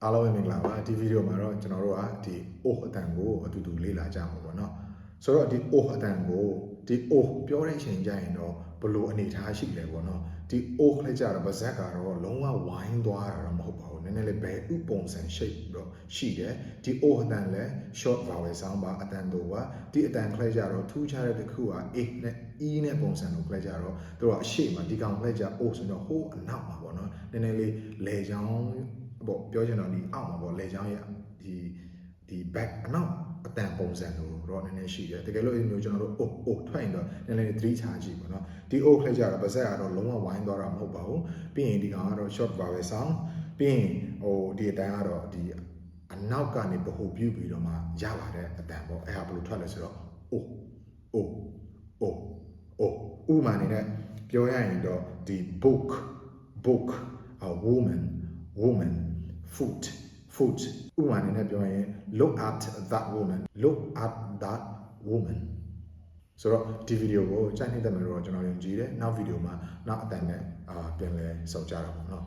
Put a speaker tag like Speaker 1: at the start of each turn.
Speaker 1: အားလုံးပဲမင်္ဂလာပါဒီဗီဒီယိုမှာတော့ကျွန်တော်တို့ကဒီ oh အတန်ကိုအတူတူလေ့လာကြမှာပေါ့နော်ဆိုတော့ဒီ oh အတန်ကိုဒီ oh ပြောတဲ့အချိန်ကျရင်တော့ဘယ်လိုအနေထားရှိလဲပေါ့နော်ဒီ oh လိုက်ကြတော့ဗဇက်ကတော့လုံးဝဝိုင်းသွားတာတော့မဟုတ်ပါဘူးနည်းနည်းလေးဘယ်ဥပုံစံရှိပြီးတော့ရှိတယ်ဒီ oh အတန်လဲ short vowel sound ပါအတန်တို့ပါဒီအတန်လိုက်ကြတော့ထူးခြားတဲ့တစ်ခုက a နဲ့ e နဲ့ပုံစံကိုလိုက်ကြတော့သူကအရှိမဒီကောင်လိုက်ကြ oh ဆိုတော့ဟိုးအနောက်မှာပေါ့နော်နည်းနည်းလေးလေချောင်းပေါ့ပြောချင်တော့ဒီအောက်မှာပေါ့လေချောင်းရဲ့ဒီ back အနောက်အတန်ပုံစံလို့တော့နည်းနည်းရှိတယ်တကယ်လို့ဒီမျိုးကျွန်တော်တို့ oh ထွက်ရင်တော့နည်းနည်း3ချာကြည့်ပေါ့နော်ဒီ oh ခလိုက်ကြတော့ပါဇက်ကတော့လုံးဝဝိုင်းသွားတာမဟုတ်ပါဘူးပြီးရင်ဒီကောင်ကတော့ short vowel sound ပြီးရင်ဒီအတန်ကတော့ဒီအနောက်ကနေဗဟုပြုပြီးတော့မှရလာတဲ့အတန်ပေါ့အဲ့ဟာဘယ်လိုထွက်လဲဆိုတော့ ဥမာအနေနဲ့ပြောရရင်တော့ဒီ book woman foot ဥမာအနေနဲ့ပြောရင် look at that woman ဆိုတော့ဒီဗီဒီယိုကိုကြိုက်နေတဲ့မယ်လို့ကျွန်တော်ယုံကြည်တယ်နောက်ဗီဒီယိုမှာနောက်အတန်နဲ့ပြန်လဲစောင့်ကြတာပေါ့နော်